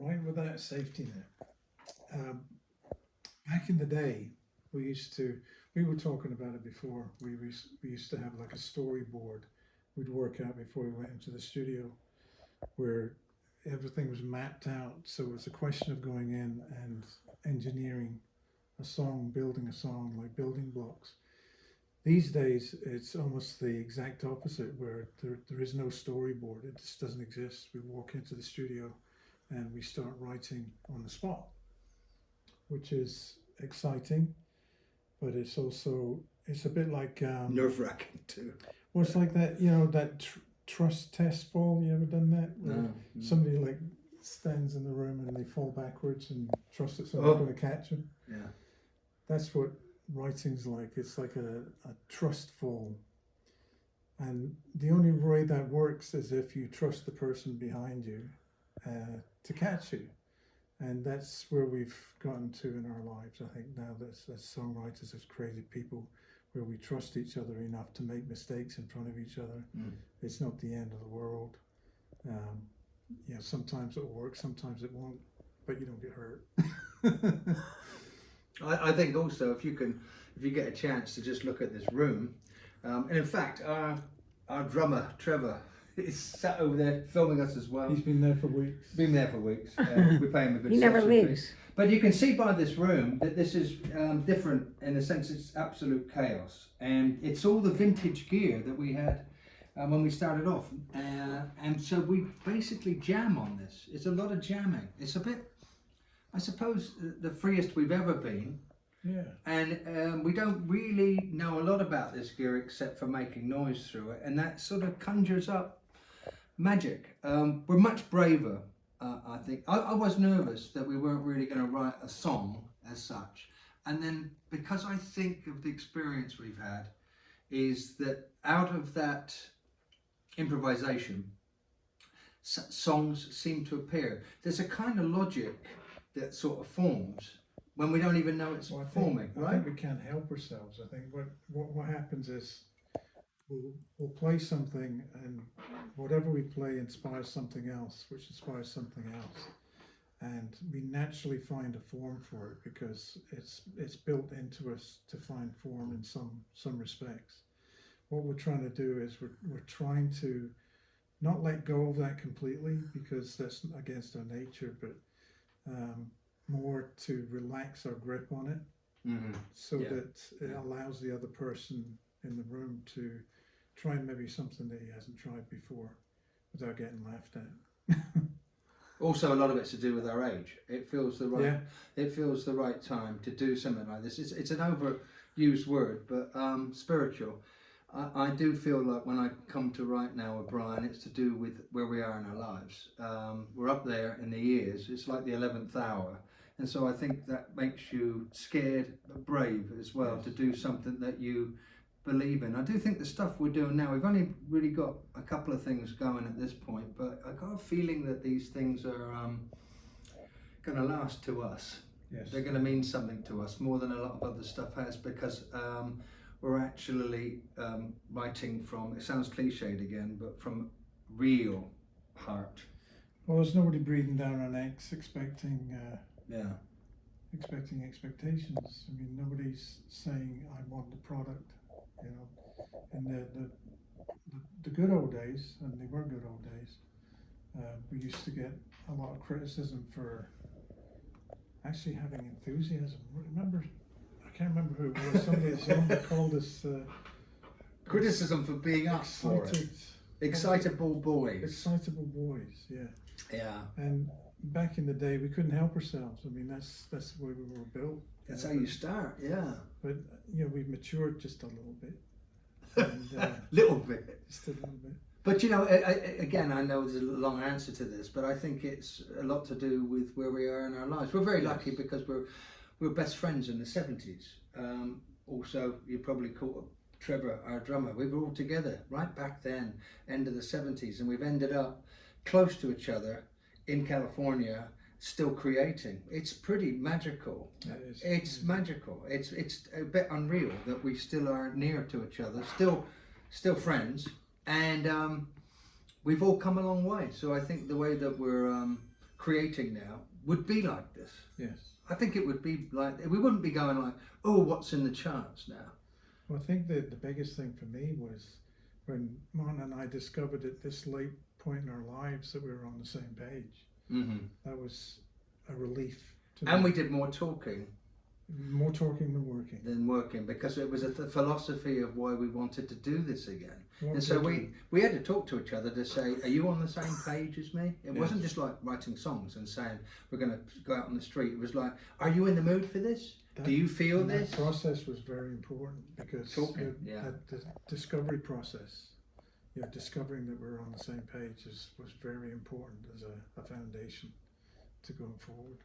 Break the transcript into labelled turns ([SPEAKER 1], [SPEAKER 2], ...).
[SPEAKER 1] right without a safety net. Back in the day, we were talking about it before, we used to have like a storyboard we'd work out before we went into the studio, where everything was mapped out. So it's a question of going in and engineering a song, building a song, like building blocks. These days, it's almost the exact opposite, where there is no storyboard. It just doesn't exist. We walk into the studio and we start writing on the spot, which is exciting, but it's a bit like
[SPEAKER 2] Nerve-wracking too.
[SPEAKER 1] well, it's like that, that trust test fall. You ever done that? Where
[SPEAKER 2] No.
[SPEAKER 1] somebody like stands in the room and they fall backwards and trust that someone's going to catch them.
[SPEAKER 2] Yeah.
[SPEAKER 1] That's what writing's like. It's like a trust fall, and the only way that works is if you trust the person behind you to catch you. And that's where we've gotten to in our lives, I think, now as songwriters, as creative people, where we trust each other enough to make mistakes in front of each other. It's not the end of the world. Sometimes it'll work, sometimes it won't, but you don't get hurt.
[SPEAKER 2] I think also if you get a chance to just look at this room, and in fact our drummer Trevor is sat over there filming us as well.
[SPEAKER 1] He's been there for weeks.
[SPEAKER 2] We pay him a good.
[SPEAKER 3] He never
[SPEAKER 2] session
[SPEAKER 3] leaves.
[SPEAKER 2] fee. But you can see by this room that this is different in the sense it's absolute chaos, and it's all the vintage gear that we had when we started off, and so we basically jam on this. It's a lot of jamming. It's a bit, I suppose, the freest we've ever been.
[SPEAKER 1] Yeah.
[SPEAKER 2] And we don't really know a lot about this gear except for making noise through it, and that sort of conjures up magic. We're much braver, I think. I was nervous that we weren't really going to write a song as such, and then because I think of the experience we've had, is that out of that improvisation, songs seem to appear. There's a kind of logic that sort of forms when we don't even know it's forming, right?
[SPEAKER 1] I think we can't help ourselves. I think what happens is we'll play something, and whatever we play inspires something else, which inspires something else, and we naturally find a form for it because it's built into us to find form in some respects. What we're trying to do is we're trying to not let go of that completely, because that's against our nature, but more to relax our grip on it, so that it allows the other person in the room to try maybe something that he hasn't tried before without getting laughed at.
[SPEAKER 2] Also, a lot of it's to do with our age. It feels the right time to do something like this. It's an overused word, but spiritual. I do feel like when I come to write now with Brian, it's to do with where we are in our lives. We're up there in the years. It's like the 11th hour. And so I think that makes you scared but brave as well, to do something that you believe in. I do think the stuff we're doing now, we've only really got a couple of things going at this point, but I got a feeling that these things are going to last to us.
[SPEAKER 1] Yes.
[SPEAKER 2] They're going to mean something to us more than a lot of other stuff has, because we're actually writing from, it sounds cliched again, but from real heart.
[SPEAKER 1] Well, there's nobody breathing down our necks expecting expectations. I mean, nobody's saying I want the product. In the good old days, and they were good old days, we used to get a lot of criticism for actually having enthusiasm. I can't remember who it was. Somebody called us
[SPEAKER 2] Criticism for being up for it. Excitable boys.
[SPEAKER 1] Excitable boys, yeah.
[SPEAKER 2] Yeah.
[SPEAKER 1] And back in the day, we couldn't help ourselves. I mean, that's the way we were built.
[SPEAKER 2] That's how you start, yeah.
[SPEAKER 1] But we've matured just a little bit. And,
[SPEAKER 2] little bit.
[SPEAKER 1] Just a little bit.
[SPEAKER 2] But again, I know there's a long answer to this, but I think it's a lot to do with where we are in our lives. We're very lucky because we're best friends in the 70s. Also, you probably caught Trevor, our drummer. We were all together right back then, end of the 70s, and we've ended up close to each other in California, still creating. It's pretty magical. It's magical. It's a bit unreal that we still are near to each other, still friends, and we've all come a long way. So I think the way that we're creating now would be like this.
[SPEAKER 1] Yes.
[SPEAKER 2] I think it would be like, we wouldn't be going like, oh, what's in the charts now?
[SPEAKER 1] Well, I think that the biggest thing for me was when Martin and I discovered at this late point in our lives that we were on the same page.
[SPEAKER 2] Mm-hmm.
[SPEAKER 1] That was a relief to
[SPEAKER 2] And
[SPEAKER 1] me.
[SPEAKER 2] we did more talking
[SPEAKER 1] More talking than working.
[SPEAKER 2] because it was a philosophy of why we wanted to do this again.
[SPEAKER 1] What
[SPEAKER 2] And so
[SPEAKER 1] did you
[SPEAKER 2] we had to talk to each other to say, are you on the same page as me? It
[SPEAKER 1] Yes.
[SPEAKER 2] wasn't just like writing songs and saying we're going to go out on the street. It was like, are you in the mood for this?
[SPEAKER 1] That-
[SPEAKER 2] Do you feel
[SPEAKER 1] and
[SPEAKER 2] this?
[SPEAKER 1] That process was very important because
[SPEAKER 2] Talking, yeah.
[SPEAKER 1] the discovery process, discovering that we're on the same page was very important as a foundation to going forward.